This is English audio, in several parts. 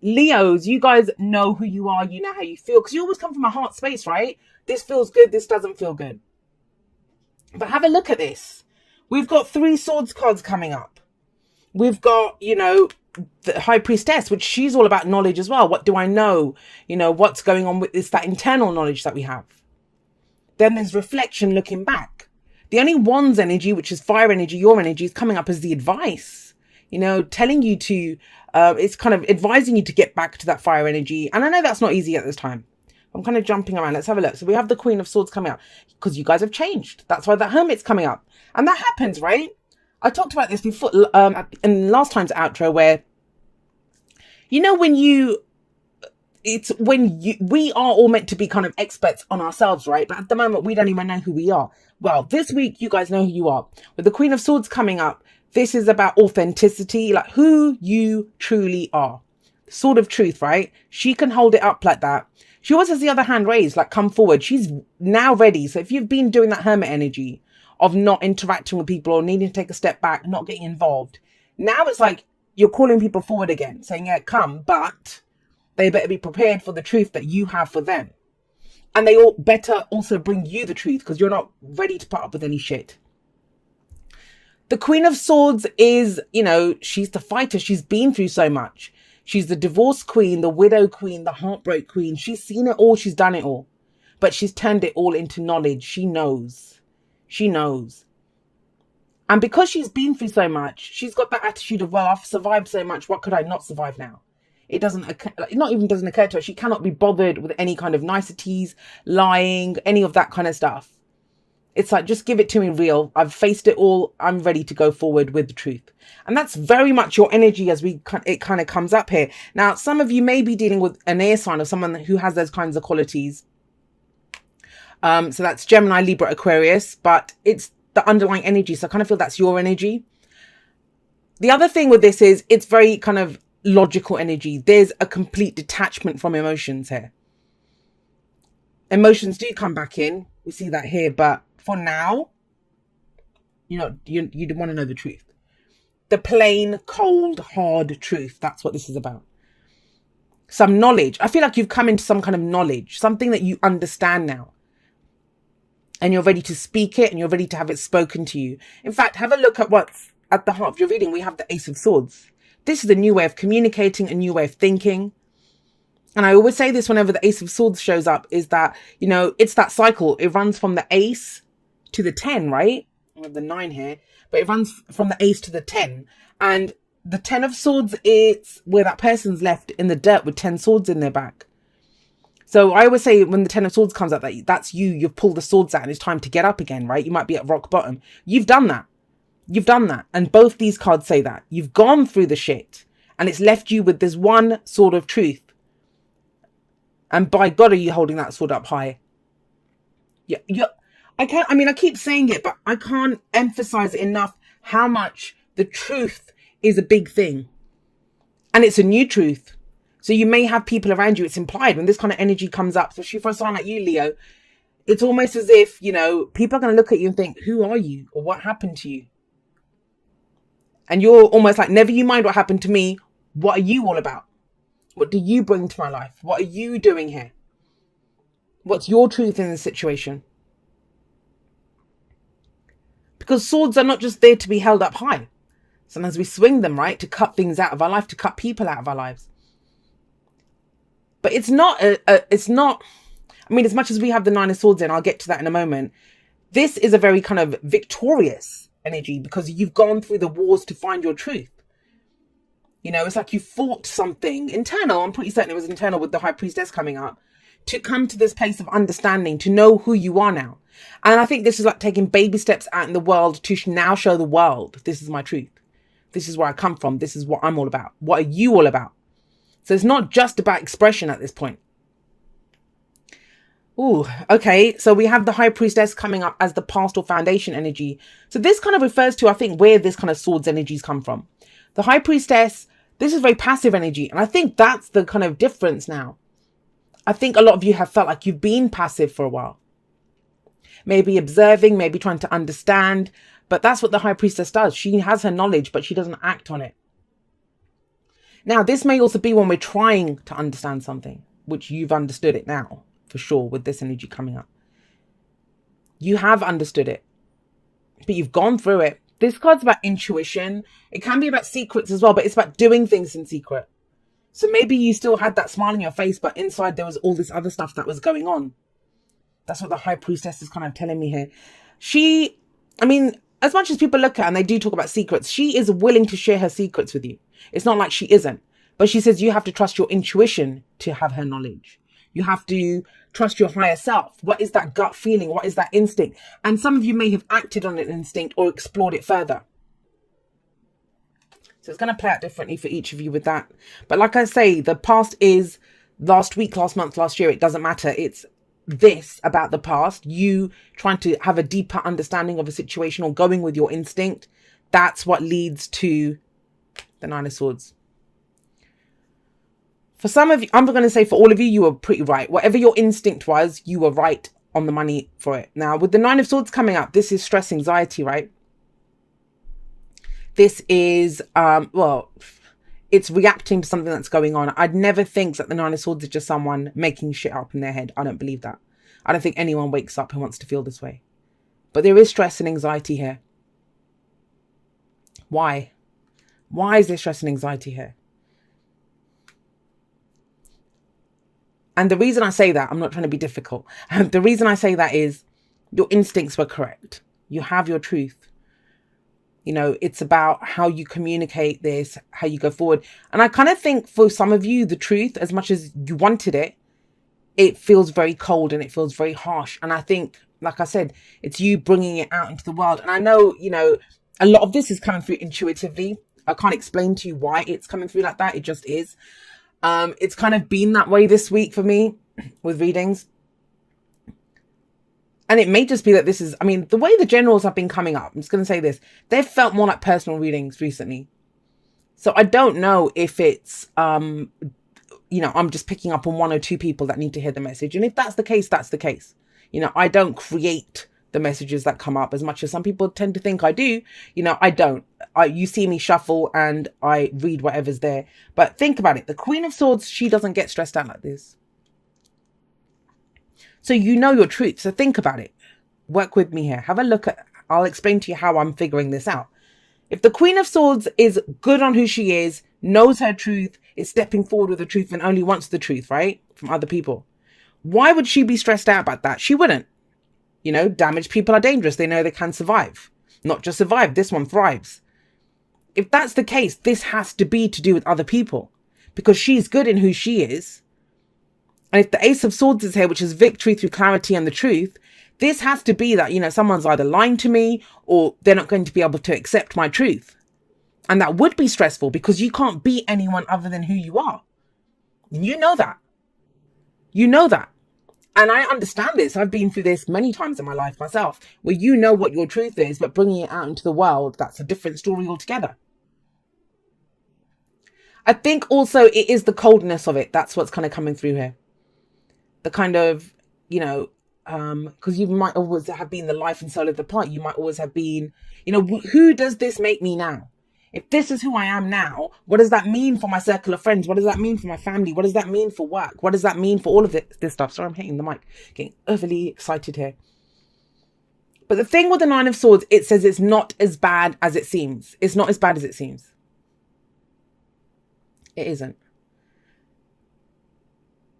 Leos, you guys know who you are. You know how you feel because you always come from a heart space, right? This feels good. This doesn't feel good. But have a look at this. We've got 3 swords cards coming up. We've got, the high priestess, which she's all about knowledge as well. What do I know? What's going on with this, that internal knowledge that we have. Then there's reflection, looking back. The only wands energy, which is fire energy, your energy, is coming up as the advice, telling you to, it's kind of advising you to get back to that fire energy. And I know that's not easy at this time. I'm kind of jumping around. Let's have a look. So we have the Queen of Swords coming up because you guys have changed. That's why the Hermit's coming up. And that happens, right? I talked about this before in last time's outro where, we are all meant to be kind of experts on ourselves, right? But at the moment, we don't even know who we are. Well, this week, you guys know who you are. With the Queen of Swords coming up, this is about authenticity, like who you truly are. Sword of truth, right? She can hold it up like that. She always has the other hand raised, like come forward. She's now ready. So if you've been doing that hermit energy of not interacting with people or needing to take a step back, not getting involved, now it's like you're calling people forward again, saying, yeah, come, but they better be prepared for the truth that you have for them. And they all better also bring you the truth because you're not ready to put up with any shit. The Queen of Swords is, she's the fighter. She's been through so much. She's the divorce queen, the widow queen, the heartbreak queen. She's seen it all. She's done it all. But she's turned it all into knowledge. She knows. She knows. And because she's been through so much, she's got that attitude of, well, I've survived so much. What could I not survive now? It doesn't occur to her. She cannot be bothered with any kind of niceties, lying, any of that kind of stuff. It's like, just give it to me real. I've faced it all. I'm ready to go forward with the truth. And that's very much your energy as it kind of comes up here. Now, some of you may be dealing with an air sign or someone who has those kinds of qualities. So that's Gemini, Libra, Aquarius, but it's the underlying energy. So I kind of feel that's your energy. The other thing with this is it's very kind of logical energy. There's a complete detachment from emotions here. Emotions do come back in. We see that here, but for now, you want to know the truth. The plain, cold, hard truth. That's what this is about. Some knowledge. I feel like you've come into some kind of knowledge, something that you understand now. And you're ready to speak it and you're ready to have it spoken to you. In fact, have a look at what's at the heart of your reading. We have the Ace of Swords. This is a new way of communicating, a new way of thinking. And I always say this whenever the Ace of Swords shows up is that, it's that cycle. It runs from the Ace to the 10, right? I have the 9 here, but it runs from the Ace to the 10. And the 10 of Swords, it's where that person's left in the dirt with 10 swords in their back. So I always say when the 10 of Swords comes out, that's you. You've pulled the swords out and it's time to get up again, right? You might be at rock bottom. You've done that. You've done that. And both these cards say that. You've gone through the shit and it's left you with this one sword of truth. And by God, are you holding that sword up high? Yeah. I keep saying it, but I can't emphasize it enough how much the truth is a big thing. And it's a new truth. So you may have people around you. It's implied when this kind of energy comes up, especially for a sign like you, Leo, it's almost as if, people are going to look at you and think, who are you? Or what happened to you? And you're almost like, never you mind what happened to me. What are you all about? What do you bring to my life? What are you doing here? What's your truth in the situation? Because swords are not just there to be held up high. Sometimes we swing them, right? To cut things out of our life, to cut people out of our lives. But it's not, as much as we have the 9 of Swords in, I'll get to that in a moment. This is a very kind of victorious energy because you've gone through the wars to find your truth. It's like you fought something internal. I'm pretty certain it was internal with the High Priestess coming up to come to this place of understanding, to know who you are now. And I think this is like taking baby steps out in the world to now show the world, this is my truth. This is where I come from. This is what I'm all about. What are you all about? So it's not just about expression at this point. Ooh, okay. So we have the High Priestess coming up as the past or foundation energy. So this kind of refers to, I think, where this kind of swords energies come from. The High Priestess, this is very passive energy. And I think that's the kind of difference now. I think a lot of you have felt like you've been passive for a while. Maybe observing, maybe trying to understand. But that's what the High Priestess does. She has her knowledge, but she doesn't act on it. Now, this may also be when we're trying to understand something, which you've understood it now, for sure, with this energy coming up. You have understood it, but you've gone through it. This card's about intuition. It can be about secrets as well, but it's about doing things in secret. So maybe you still had that smile on your face, but inside there was all this other stuff that was going on. That's what the High Priestess is kind of telling me here. As much as people look at her and they do talk about secrets, she is willing to share her secrets with you. It's not like she isn't. But she says you have to trust your intuition to have her knowledge. You have to trust your higher self. What is that gut feeling? What is that instinct? And some of you may have acted on an instinct or explored it further. So it's going to play out differently for each of you with that. But like I say, the past is last week, last month, last year. It doesn't matter. It's this about the past. You trying to have a deeper understanding of a situation or going with your instinct. That's what leads to the Nine of Swords. For some of you, I'm going to say for all of you, you were pretty right. Whatever your instinct was, you were right on the money for it. Now, with the Nine of Swords coming up, this is stress, anxiety, right? This is, it's reacting to something that's going on. I'd never think that the Nine of Swords is just someone making shit up in their head. I don't believe that. I don't think anyone wakes up who wants to feel this way. But there is stress and anxiety here. Why? Why is there stress and anxiety here? And the reason I say that, I'm not trying to be difficult. The reason I say that is your instincts were correct. You have your truth. You know, it's about how you communicate this, how you go forward. And I kind of think for some of you, the truth, as much as you wanted it, it feels very cold and it feels very harsh. And I think, like I said, it's you bringing it out into the world. And I know, you know, a lot of this is coming through intuitively. I can't explain to you why it's coming through like that. It just is. It's kind of been that way this week for me with readings. And it may just be that this is, the way the generals have been coming up, I'm just going to say this, they've felt more like personal readings recently. So I don't know if it's, I'm just picking up on one or two people that need to hear the message. And if that's the case, that's the case. You know, I don't create the messages that come up as much as some people tend to think I do. You know, I don't. You see me shuffle and I read whatever's there. But think about it. The Queen of Swords, she doesn't get stressed out like this. So you know your truth. So think about it. Work with me here. Have a look at, I'll explain to you how I'm figuring this out. If the Queen of Swords is good on who she is, knows her truth, is stepping forward with the truth and only wants the truth, right? From other people. Why would she be stressed out about that? She wouldn't. You know, damaged people are dangerous. They know they can survive. Not just survive, this one thrives. If that's the case, this has to be to do with other people. Because she's good in who she is. And if the Ace of Swords is here, which is victory through clarity and the truth, this has to be that, you know, someone's either lying to me or they're not going to be able to accept my truth. And that would be stressful because you can't be anyone other than who you are. You know that. You know that. And I understand this. I've been through this many times in my life myself, where you know what your truth is, but bringing it out into the world, that's a different story altogether. I think also it is the coldness of it. That's what's kind of coming through here. The kind of, you know, because you might always have been the life and soul of the part. You might always have been, you know, who does this make me now? If this is who I am now, what does that mean for my circle of friends? What does that mean for my family? What does that mean for work? What does that mean for all of this stuff? Sorry, I'm hitting the mic, getting overly excited here. But the thing with the Nine of Swords, it says it's not as bad as it seems. It's not as bad as it seems. It isn't.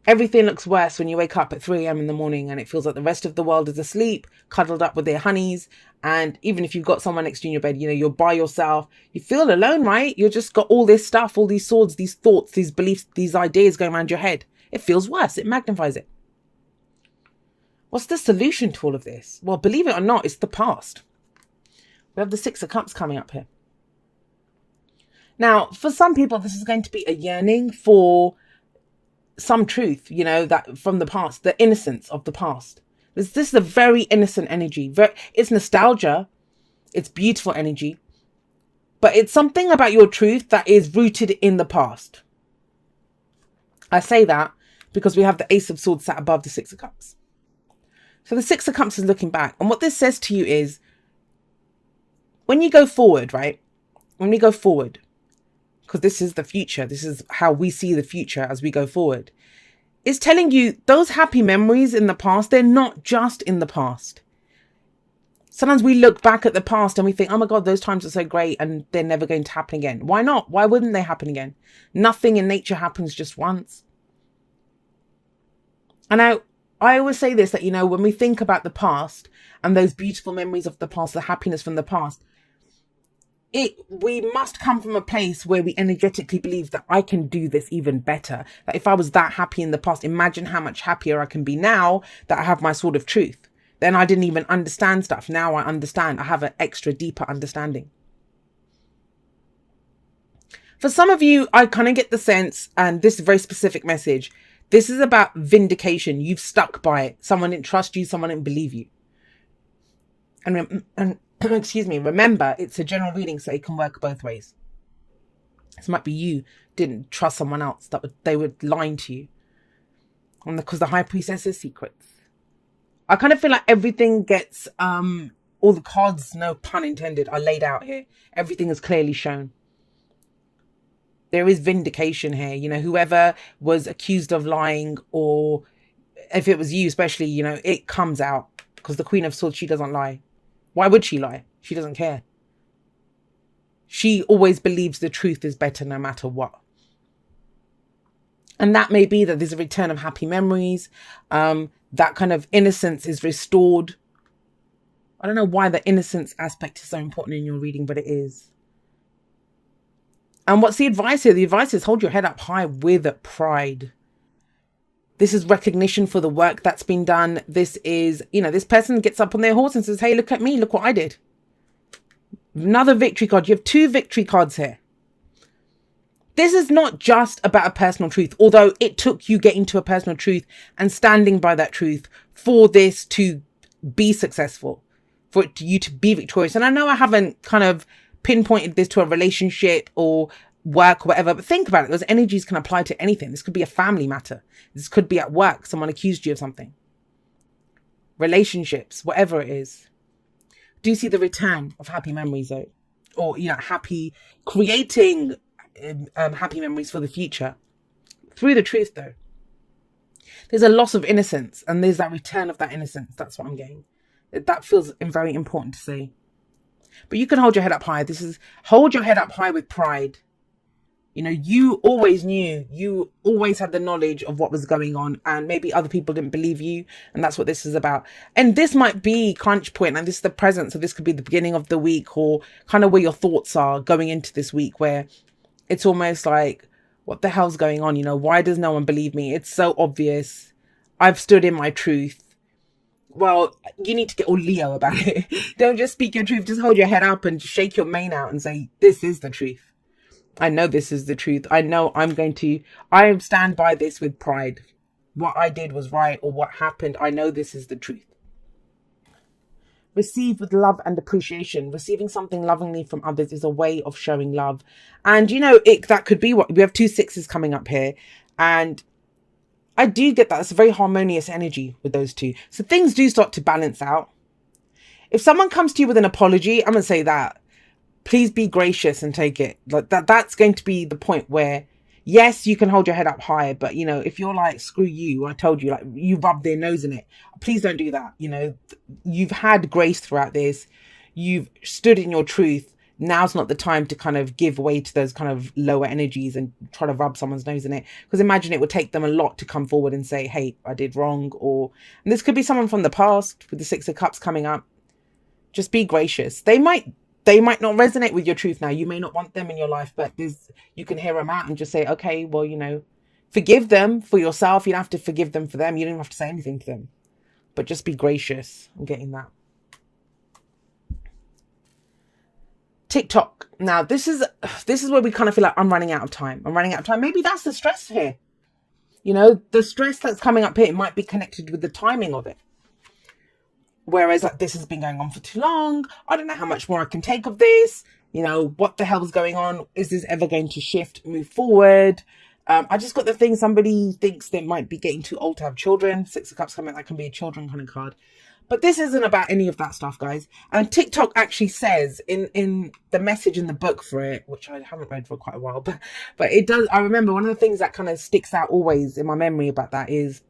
Everything looks worse when you wake up at 3 a.m. in the morning and it feels like the rest of the world is asleep, cuddled up with their honeys. And even if you've got someone next to you in your bed, you know, you're by yourself. You feel alone, right? You've just got all this stuff, all these swords, these thoughts, these beliefs, these ideas going around your head. It feels worse. It magnifies it. What's the solution to all of this? Well, believe it or not, it's the past. We have the Six of Cups coming up here. Now, for some people, this is going to be a yearning for some truth, you know, that from the past, the innocence of the past. This is a very innocent energy. It's nostalgia. It's beautiful energy. But it's something about your truth that is rooted in the past. I say that because we have the Ace of Swords sat above the Six of Cups. So the Six of Cups is looking back. And what this says to you is, when you go forward, right? When we go forward, because this is the future. This is how we see the future as we go forward. It's telling you those happy memories in the past, they're not just in the past. Sometimes we look back at the past and we think, oh my God, those times are so great and they're never going to happen again. Why not? Why wouldn't they happen again? Nothing in nature happens just once. And I always say this, that, you know, when we think about the past and those beautiful memories of the past, the happiness from the past, we must come from a place where we energetically believe that I can do this even better. That if I was that happy in the past, imagine how much happier I can be now that I have my sword of truth. Then I didn't even understand stuff. Now I understand. I have an extra deeper understanding. For some of you, I kind of get the sense, and this is a very specific message, this is about vindication. You've stuck by it. Someone didn't trust you. Someone didn't believe you. And excuse me, remember, it's a general reading, so it can work both ways. This might be you didn't trust someone else, that they were lying to you. And because the high priestess is secrets. I kind of feel like everything gets, all the cards, no pun intended, are laid out here. Everything is clearly shown. There is vindication here. You know, whoever was accused of lying, or if it was you especially, you know, it comes out, because the Queen of Swords, she doesn't lie. Why would she lie? She doesn't care. She always believes the truth is better no matter what. And that may be that there's a return of happy memories. That kind of innocence is restored. I don't know why the innocence aspect is so important in your reading, but it is. And what's the advice here? The advice is hold your head up high with pride. This is recognition for the work that's been done. This is, you know, this person gets up on their horse and says, hey, look at me. Look what I did. Another victory card. You have 2 victory cards here. This is not just about a personal truth, although it took you getting to a personal truth and standing by that truth for this to be successful, for you to be victorious. And I know I haven't kind of pinpointed this to a relationship or work or whatever, but think about it. Those energies can apply to anything. This could be a family matter. This could be at work. Someone accused you of something. Relationships, whatever it is. Do you see the return of happy memories though? Or, you know, creating happy memories for the future through the truth though. There's a loss of innocence and there's that return of that innocence. That's what I'm getting. That feels very important to say. But you can hold your head up high. This is hold your head up high with pride. You know, you always knew, you always had the knowledge of what was going on, and maybe other people didn't believe you. And that's what this is about. And this might be crunch point, and this is the present. So this could be the beginning of the week, or kind of where your thoughts are going into this week, where it's almost like, what the hell's going on? You know, why does no one believe me? It's so obvious. I've stood in my truth. Well, you need to get all Leo about it. Don't just speak your truth. Just hold your head up and just shake your mane out and say, this is the truth. I know this is the truth. I know I stand by this with pride. What I did was right, or what happened, I know this is the truth. Receive with love and appreciation. Receiving something lovingly from others is a way of showing love. And, you know, that could be what we have 2 6s coming up here. And I do get that. It's a very harmonious energy with those 2. So things do start to balance out. If someone comes to you with an apology, I'm going to say that. Please be gracious and take it. Like that's going to be the point where, yes, you can hold your head up high, but, you know, if you're like, screw you, I told you, like, you rub their nose in it. Please don't do that. You know, you've had grace throughout this. You've stood in your truth. Now's not the time to kind of give way to those kind of lower energies and try to rub someone's nose in it. Because imagine it would take them a lot to come forward and say, hey, I did wrong. And this could be someone from the past with the 6 of Cups coming up. Just be gracious. They might not resonate with your truth now. You may not want them in your life, but you can hear them out and just say, okay, well, you know, forgive them for yourself. You don't have to forgive them for them. You don't have to say anything to them, but just be gracious. I'm getting that. TikTok. Now, this is where we kind of feel like I'm running out of time. Maybe that's the stress here. You know, the stress that's coming up here, it might be connected with the timing of it. Whereas like this has been going on for too long. I don't know how much more I can take of this. You know, what the hell is going on? Is this ever going to shift, move forward? I just got the thing, somebody thinks they might be getting too old to have children. 6 of Cups coming, that can be a children kind of card. But this isn't about any of that stuff, guys. And TikTok actually says in the message in the book for it, which I haven't read for quite a while, but it does. I remember one of the things that kind of sticks out always in my memory about that is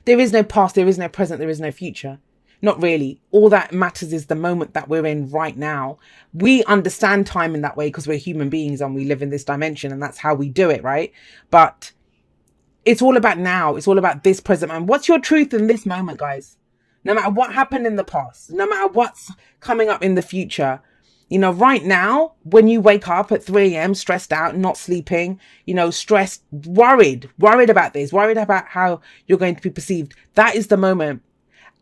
there is no past, there is no present, there is no future. Not really. All that matters is the moment that we're in right now. We understand time in that way because we're human beings and we live in this dimension, and that's how we do it, right? But it's all about now. It's all about this present moment. What's your truth in this moment, guys? No matter what happened in the past, no matter what's coming up in the future, you know, right now, when you wake up at 3 a.m. stressed out, not sleeping, you know, stressed, worried about this, worried about how you're going to be perceived. That is the moment.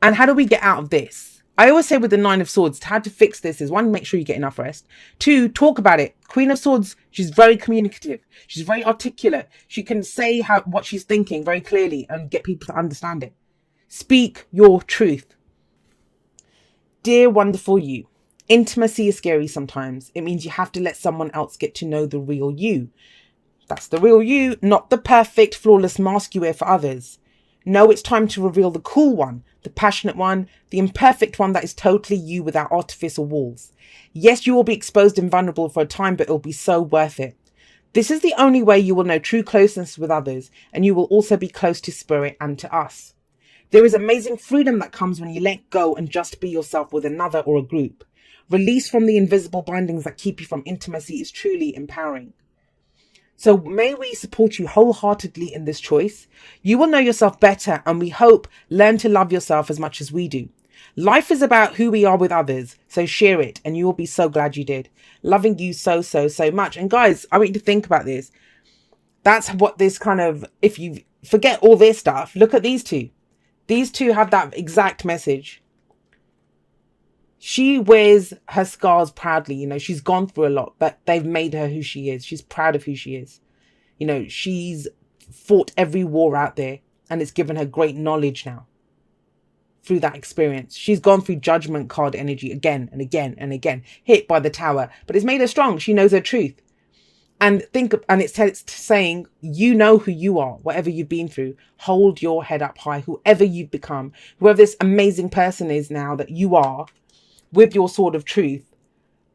And how do we get out of this? I always say with the Nine of Swords, how to fix this is 1, make sure you get enough rest. 2, talk about it. Queen of Swords, she's very communicative. She's very articulate. She can say what she's thinking very clearly and get people to understand it. Speak your truth. Dear wonderful you, intimacy is scary sometimes. It means you have to let someone else get to know the real you. That's the real you, not the perfect, flawless mask you wear for others. No, it's time to reveal the cool one, the passionate one, the imperfect one that is totally you without artifice or walls. Yes, you will be exposed and vulnerable for a time, but it'll be so worth it. This is the only way you will know true closeness with others, and you will also be close to spirit and to us. There is amazing freedom that comes when you let go and just be yourself with another or a group. Release from the invisible bindings that keep you from intimacy is truly empowering. So may we support you wholeheartedly in this choice. You will know yourself better, and we hope learn to love yourself as much as we do. Life is about who we are with others, so share it and you will be so glad you did. Loving you so much. And guys, I want you to think about this. That's what this kind of, if you forget all this stuff, look at these two. These two have that exact message. She wears her scars proudly. You know, she's gone through a lot, but they've made her who she is. She's proud of who she is. You know, she's fought every war out there, and it's given her great knowledge now through that experience. She's gone through judgment card energy again and again and again, hit by the tower, but it's made her strong. She knows her truth. And it's saying, you know who you are, whatever you've been through. Hold your head up high, whoever you've become, whoever this amazing person is now that you are, with your sword of truth.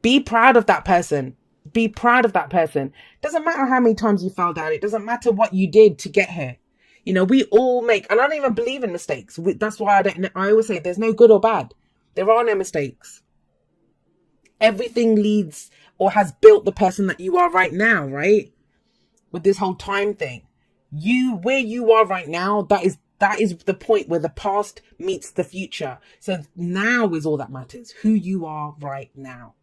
Be proud of that person. Be proud of that person. Doesn't matter how many times you fell down. It doesn't matter what you did to get here. You know, we all make, and I don't even believe in mistakes. That's why I always say there's no good or bad. There are no mistakes. Everything leads or has built the person that you are right now, right? With this whole time thing. Where you are right now, that is the point where the past meets the future. So now is all that matters. Who you are right now.